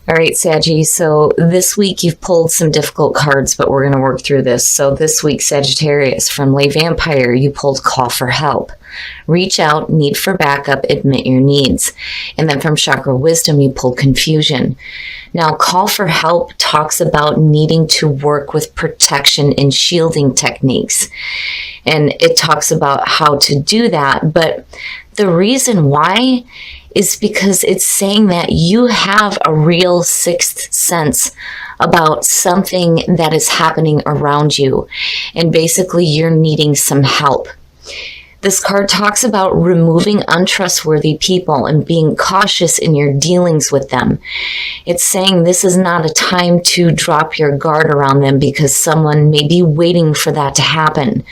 All right, Saggy, so this week you've pulled some difficult cards, but we're going to work through this. So this week, Sagittarius, from Lay Vampire, you pulled Call for Help. Reach out, need for backup, admit your needs. And then from Chakra Wisdom, you pulled Confusion. Now, Call for Help talks about needing to work with protection and shielding techniques. And it talks about how to do that. But the reason why is because it's saying that you have a real sixth sense about something that is happening around you. And basically, you're needing some help. This card talks about removing untrustworthy people and being cautious in your dealings with them. It's saying this is not a time to drop your guard around them because someone may be waiting for that to happen.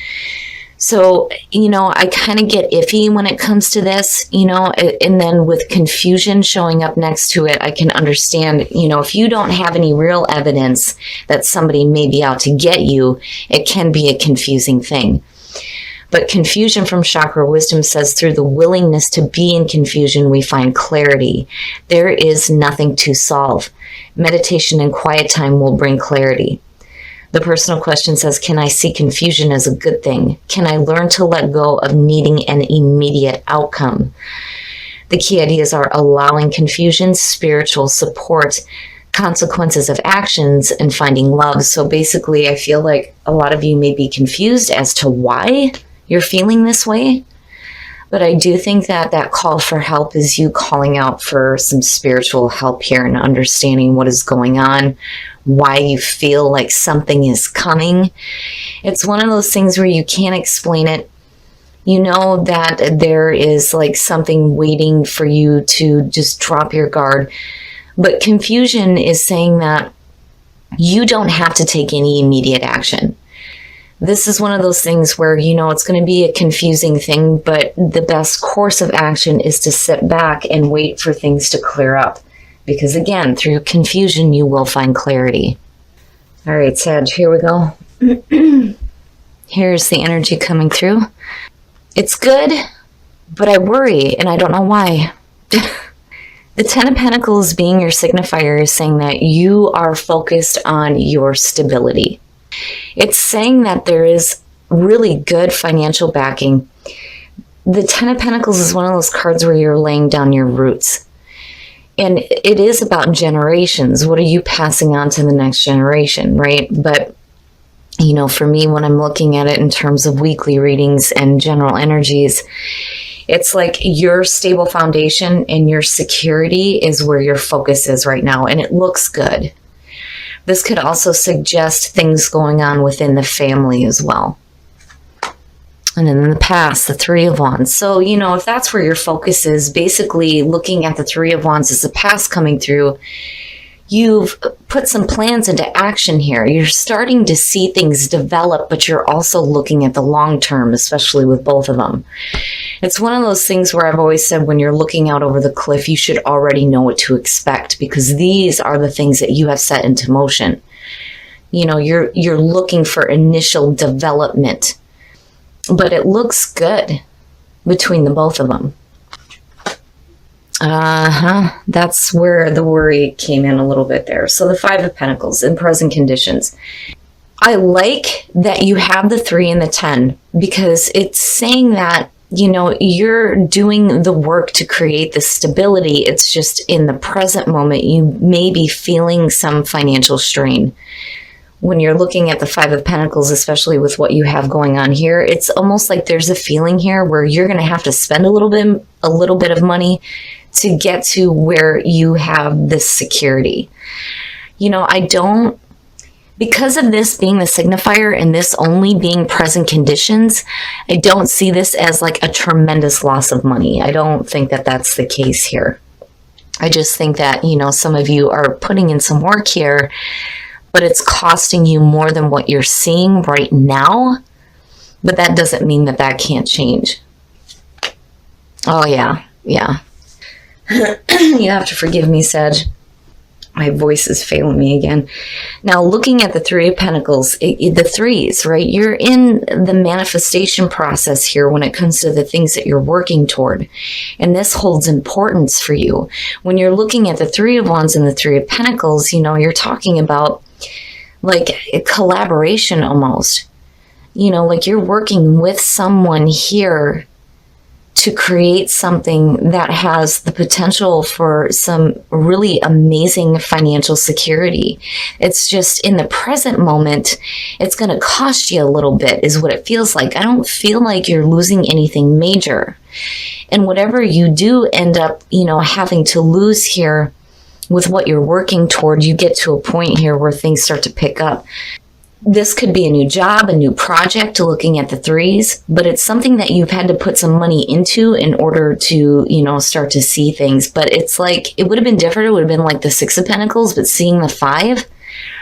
So, I kind of get iffy when it comes to this, and then with confusion showing up next to it, I can understand, if you don't have any real evidence that somebody may be out to get you, it can be a confusing thing. But confusion from Chakra Wisdom says through the willingness to be in confusion, we find clarity. There is nothing to solve. Meditation and quiet time will bring clarity. The personal question says, can I see confusion as a good thing? Can I learn to let go of needing an immediate outcome? The key ideas are allowing confusion, spiritual support, consequences of actions, and finding love. So basically, I feel like a lot of you may be confused as to why you're feeling this way. But I do think that that call for help is you calling out for some spiritual help here and understanding what is going on, why you feel like something is coming. It's one of those things where you can't explain it. You know that there is like something waiting for you to just drop your guard. But confusion is saying that you don't have to take any immediate action. This is one of those things where, it's going to be a confusing thing, but the best course of action is to sit back and wait for things to clear up. Because again, through confusion, you will find clarity. All right, Sag, here we go. Here's the energy coming through. It's good, but I worry, and I don't know why. The Ten of Pentacles being your signifier is saying that you are focused on your stability. It's saying that there is really good financial backing. The Ten of Pentacles is one of those cards where you're laying down your roots. And it is about generations. What are you passing on to the next generation, right? But, for me, when I'm looking at it in terms of weekly readings and general energies, it's like your stable foundation and your security is where your focus is right now. And it looks good. This could also suggest things going on within the family as well. And then in the past, the Three of Wands. So, if that's where your focus is, basically looking at the Three of Wands as the past coming through, you've put some plans into action here. You're starting to see things develop, but you're also looking at the long term, especially with both of them. It's one of those things where I've always said when you're looking out over the cliff, you should already know what to expect because these are the things that you have set into motion. You're looking for initial development, but it looks good between the both of them. That's where the worry came in a little bit there. So the Five of Pentacles in present conditions. I like that you have the 3 and the 10 because it's saying that, you're doing the work to create the stability. It's just in the present moment, you may be feeling some financial strain. When you're looking at the Five of Pentacles, especially with what you have going on here, it's almost like there's a feeling here where you're going to have to spend a little bit of money to get to where you have this security. Because of this being the signifier and this only being present conditions, I don't see this as like a tremendous loss of money. I don't think that that's the case here. I just think that, some of you are putting in some work here, but it's costing you more than what you're seeing right now. But that doesn't mean that that can't change. Oh, yeah. You have to forgive me, Sag. My voice is failing me again. Now, looking at the Three of Pentacles, the threes, right? You're in the manifestation process here when it comes to the things that you're working toward. And this holds importance for you. When you're looking at the Three of Wands and the Three of Pentacles, you know, you're talking about like a collaboration almost. You know, like you're working with someone here to create something that has the potential for some really amazing financial security. It's just in the present moment, it's going to cost you a little bit is what it feels like. I don't feel like you're losing anything major. And whatever you do end up, you know, having to lose here with what you're working toward, you get to a point here where things start to pick up. This could be a new job, a new project, looking at the threes, but it's something that you've had to put some money into in order to, you know, start to see things. But it's like, it would have been different. It would have been like the Six of Pentacles, but seeing the five,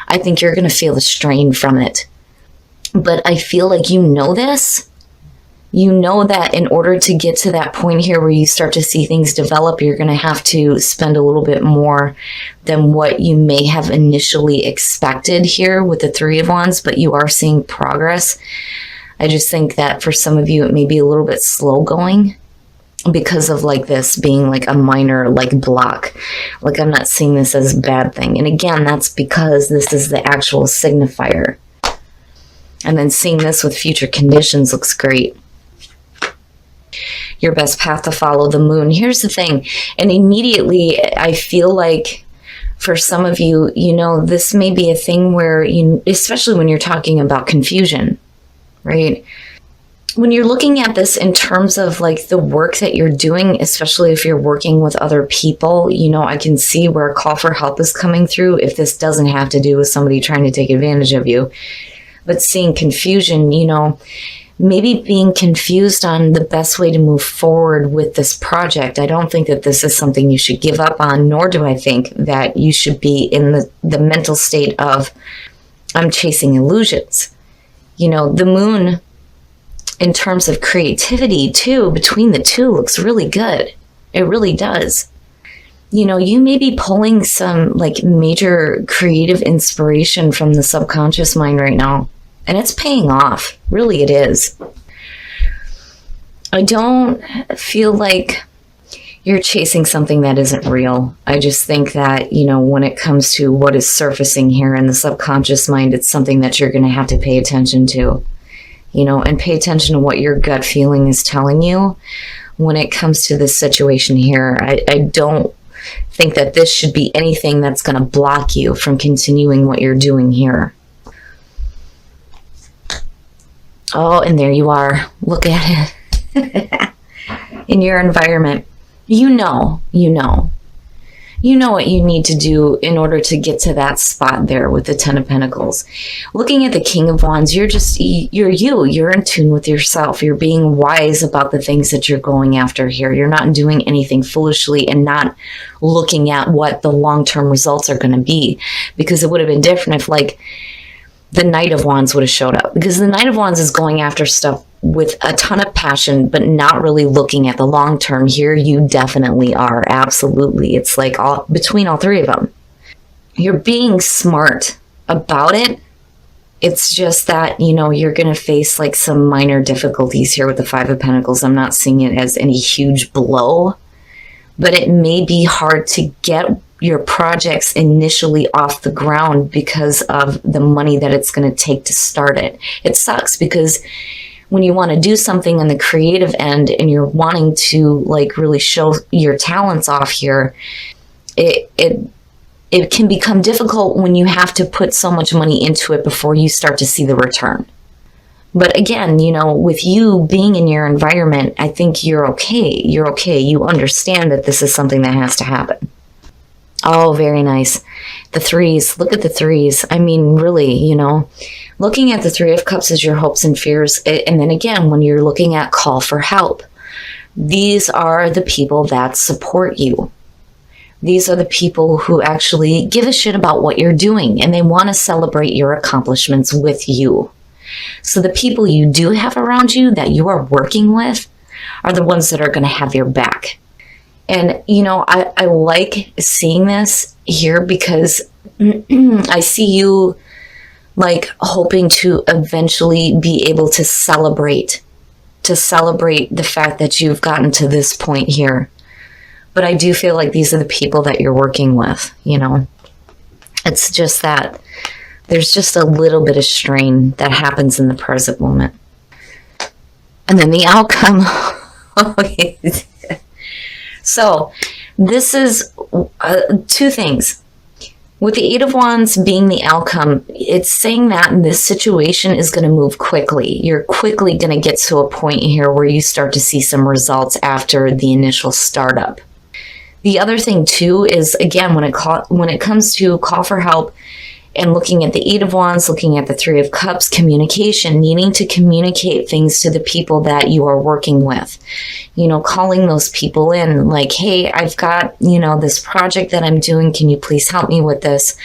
I think you're going to feel the strain from it. But I feel like you know this. You know that in order to get to that point here where you start to see things develop, you're going to have to spend a little bit more than what you may have initially expected here with the Three of Wands, but you are seeing progress. I just think that for some of you, it may be a little bit slow going because of like this being like a minor like block. Like I'm not seeing this as a bad thing. And again, that's because this is the actual signifier. And then seeing this with future conditions looks great. Your best path to follow, the moon. Here's the thing. And immediately I feel like for some of you, you know, this may be a thing where you, especially when you're talking about confusion, right? When you're looking at this in terms of like the work that you're doing, especially if you're working with other people, you know, I can see where a call for help is coming through if this doesn't have to do with somebody trying to take advantage of you. But seeing confusion, you know, maybe being confused on the best way to move forward with this project. I don't think that this is something you should give up on, nor do I think that you should be in the mental state of, I'm chasing illusions. You know, the moon, in terms of creativity too, between the two looks really good. It really does. You know, you may be pulling some like major creative inspiration from the subconscious mind right now. And it's paying off. Really, it is. I don't feel like you're chasing something that isn't real. I just think that, you know, when it comes to what is surfacing here in the subconscious mind, it's something that you're going to have to pay attention to, you know, and pay attention to what your gut feeling is telling you when it comes to this situation here. I don't think that this should be anything that's going to block you from continuing what you're doing here. Oh, and there you are. Look at it. In your environment. You know what you need to do in order to get to that spot there with the Ten of Pentacles. Looking at the King of Wands, you're in tune with yourself. You're being wise about the things that you're going after here. You're not doing anything foolishly and not looking at what the long-term results are going to be. Because it would have been different if like the Knight of Wands would have showed up, because the Knight of Wands is going after stuff with a ton of passion, but not really looking at the long term. Here, you definitely are. Absolutely. It's like between all three of them. You're being smart about it. It's just that, you know, you're going to face like some minor difficulties here with the Five of Pentacles. I'm not seeing it as any huge blow, but it may be hard to get your projects initially off the ground because of the money that it's going to take to start it. It sucks because when you want to do something on the creative end and you're wanting to like really show your talents off here, it can become difficult when you have to put so much money into it before you start to see the return. But again, you know, with you being in your environment, I think you're okay. You're okay. You understand that this is something that has to happen. Oh, very nice. The threes. Look at the threes. I mean, really, you know, looking at the Three of Cups as your hopes and fears. And then again, when you're looking at call for help, these are the people that support you. These are the people who actually give a shit about what you're doing and they want to celebrate your accomplishments with you. So the people you do have around you that you are working with are the ones that are going to have your back. And, you know, I like seeing this here because I see you like hoping to eventually be able to celebrate the fact that you've gotten to this point here. But I do feel like these are the people that you're working with, you know. It's just that there's just a little bit of strain that happens in the present moment. And then the outcome. Okay. So this is two things. With the Eight of Wands being the outcome, it's saying that this situation is going to move quickly. You're quickly going to get to a point here where you start to see some results after the initial startup. The other thing too is, again, when it comes to call for help and looking at the Eight of Wands, looking at the Three of Cups, communication, needing to communicate things to the people that you are working with, you know, calling those people in like, hey, I've got, you know, this project that I'm doing. Can you please help me with this?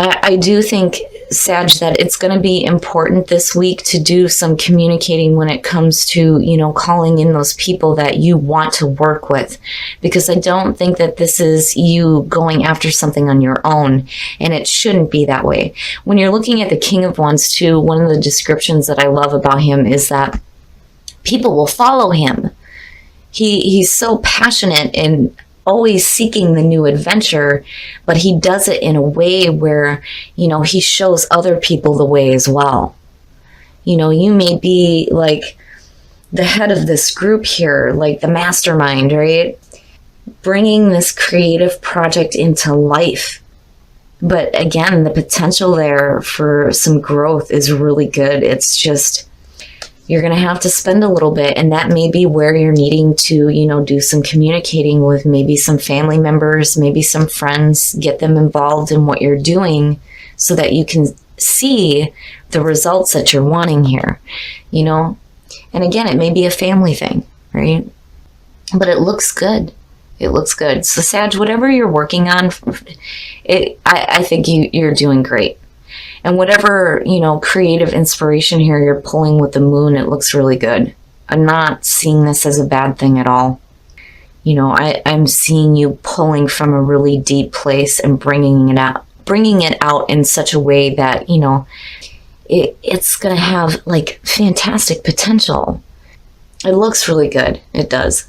I do think, Sag, that it's going to be important this week to do some communicating when it comes to, you know, calling in those people that you want to work with, because I don't think that this is you going after something on your own, and it shouldn't be that way. When you're looking at the King of Wands too, one of the descriptions that I love about him is that people will follow him. He's so passionate and always seeking the new adventure, but he does it in a way where, you know, he shows other people the way as well. You know, you may be like the head of this group here, like the mastermind, right? Bringing this creative project into life. But again, the potential there for some growth is really good. It's just, you're going to have to spend a little bit, and that may be where you're needing to, you know, do some communicating with maybe some family members, maybe some friends, get them involved in what you're doing so that you can see the results that you're wanting here, you know. And again, it may be a family thing, right? But it looks good. It looks good. So Sag, whatever you're working on, I think you're doing great. And whatever, you know, creative inspiration here you're pulling with the moon, it looks really good. I'm not seeing this as a bad thing at all. You know, I'm seeing you pulling from a really deep place and bringing it out in such a way that, you know, it's going to have like fantastic potential. It looks really good. It does.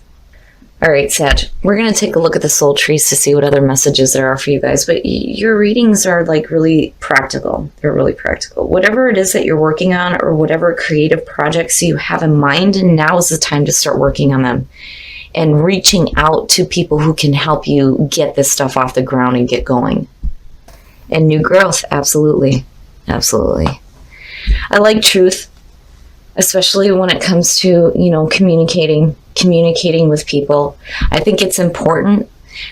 All right, Sag, we're going to take a look at the soul trees to see what other messages there are for you guys. But your readings are like really practical. They're really practical. Whatever it is that you're working on or whatever creative projects you have in mind, now is the time to start working on them and reaching out to people who can help you get this stuff off the ground and get going. And new growth, absolutely. Absolutely. I like truth, especially when it comes to, you know, communicating with people. I think it's important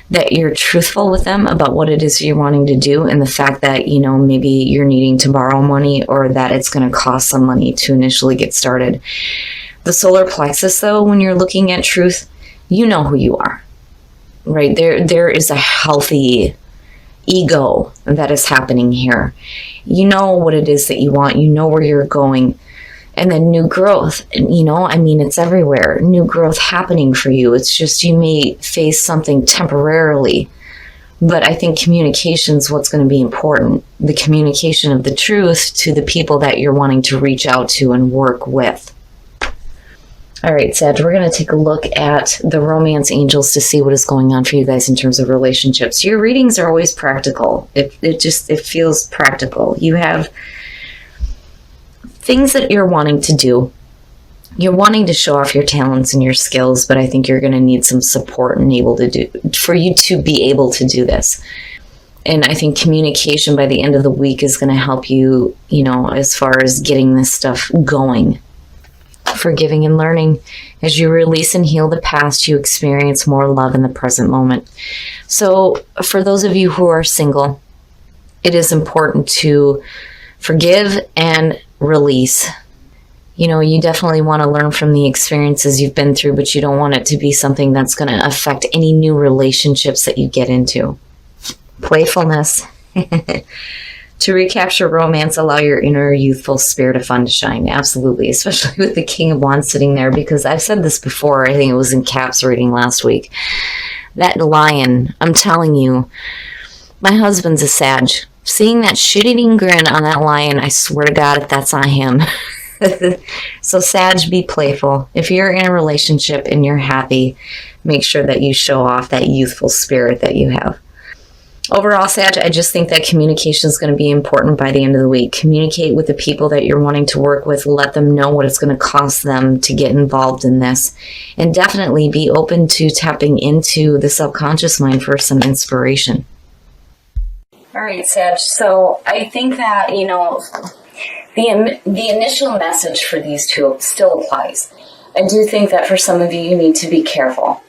that you're truthful with them about what it is you're wanting to do, and the fact that, you know, maybe you're needing to borrow money or that it's going to cost some money to initially get started. The solar plexus, though, when you're looking at truth, you know who you are, right? There is a healthy ego that is happening here. You know what it is that you want. You know where you're going. And then new growth, you know, I mean, it's everywhere. New growth happening for you. It's just you may face something temporarily. But I think communication is what's going to be important. The communication of the truth to the people that you're wanting to reach out to and work with. All right, Sag, we're going to take a look at the romance angels to see what is going on for you guys in terms of relationships. Your readings are always practical. It feels practical. You have things that you're wanting to do. You're wanting to show off your talents and your skills, but I think you're going to need some support and for you to be able to do this. And I think communication by the end of the week is going to help you, you know, as far as getting this stuff going. Forgiving and learning. As you release and heal the past, you experience more love in the present moment. So for those of you who are single, it is important to forgive and release. You know, you definitely want to learn from the experiences you've been through, but you don't want it to be something that's going to affect any new relationships that you get into. Playfulness. To recapture romance, allow your inner youthful spirit of fun to shine. Absolutely. Especially with the King of Wands sitting there, because I've said this before. I think it was in Cap's reading last week. That lion, I'm telling you, My husband's a Sag. Seeing that shit-eating grin on that lion, I swear to God, if that's on him. So Sag, be playful. If you're in a relationship and you're happy, make sure that you show off that youthful spirit that you have. Overall, Sag, I just think that communication is going to be important by the end of the week. Communicate with the people that you're wanting to work with. Let them know what it's going to cost them to get involved in this. And definitely be open to tapping into the subconscious mind for some inspiration. All right, Sag. So I think that, the initial message for these two still applies. I do think that for some of you, you need to be careful.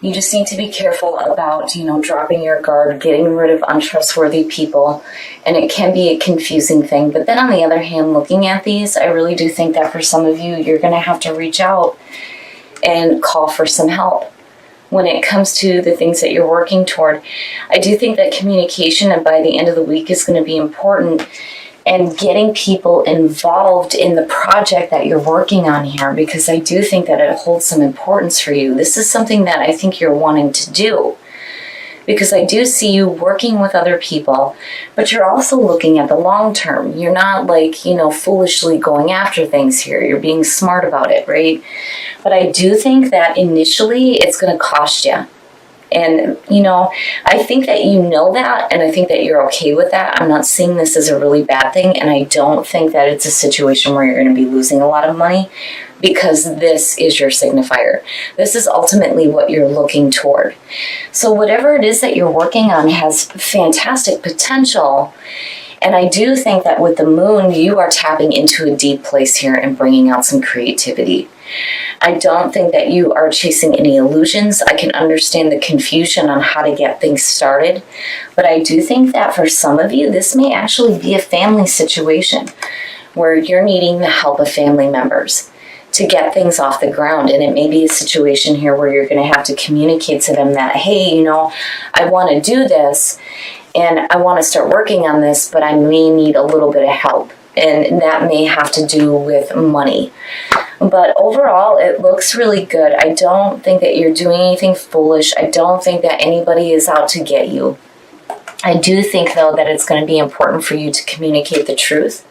You just need to be careful about, dropping your guard, getting rid of untrustworthy people, and it can be a confusing thing. But then on the other hand, looking at these, I really do think that for some of you, you're going to have to reach out and call for some help when it comes to the things that you're working toward. I do think that communication, and by the end of the week, is going to be important. And getting people involved in the project that you're working on here, because I do think that it holds some importance for you. This is something that I think you're wanting to do, because I do see you working with other people, but you're also looking at the long term. You're not foolishly going after things here. You're being smart about it, right? But I do think that initially it's going to cost you. And, I think that you know that, and I think that you're okay with that. I'm not seeing this as a really bad thing, and I don't think that it's a situation where you're going to be losing a lot of money, because this is your signifier. This is ultimately what you're looking toward. So whatever it is that you're working on has fantastic potential. And I do think that with the moon, you are tapping into a deep place here and bringing out some creativity. I don't think that you are chasing any illusions. I can understand the confusion on how to get things started. But I do think that for some of you, this may actually be a family situation where you're needing the help of family members to get things off the ground. And it may be a situation here where you're going to have to communicate to them that, hey, I want to do this and I want to start working on this, but I may need a little bit of help. And that may have to do with money. But overall, it looks really good. I don't think that you're doing anything foolish. I don't think that anybody is out to get you. I do think, though, that it's going to be important for you to communicate the truth.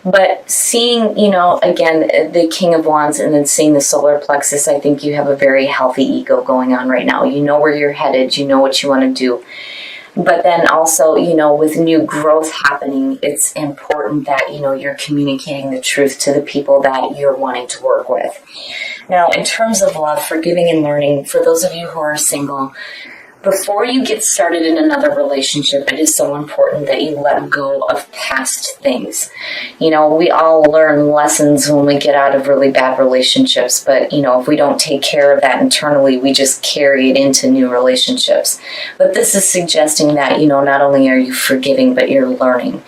But seeing, again, the King of Wands and then seeing the solar plexus, I think you have a very healthy ego going on right now. You know where you're headed. You know what you want to do. But then also, with new growth happening, it's important that, you're communicating the truth to the people that you're wanting to work with. Now, in terms of love, forgiving and learning, for those of you who are single, before you get started in another relationship, it is so important that you let go of past things. We all learn lessons when we get out of really bad relationships, but, if we don't take care of that internally, we just carry it into new relationships. But this is suggesting that, not only are you forgiving, but you're learning.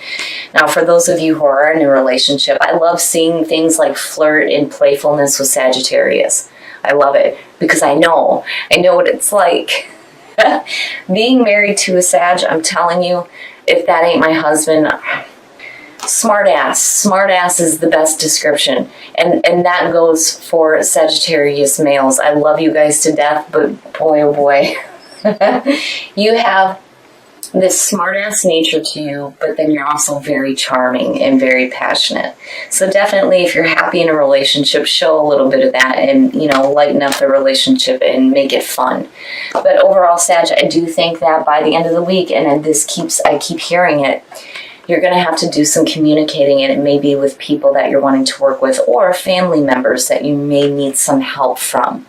Now, for those of you who are in a relationship, I love seeing things like flirt and playfulness with Sagittarius. I love it because I know what it's like. Being married to a Sag, I'm telling you, if that ain't my husband, smart ass. Smart ass is the best description. And that goes for Sagittarius males. I love you guys to death, but boy, oh boy. You have this smart ass nature to you, but then you're also very charming and very passionate. So definitely, if you're happy in a relationship, show a little bit of that and, lighten up the relationship and make it fun. But overall, Sag, I do think that by the end of the week, and I keep hearing it, you're going to have to do some communicating, and it may be with people that you're wanting to work with or family members that you may need some help from.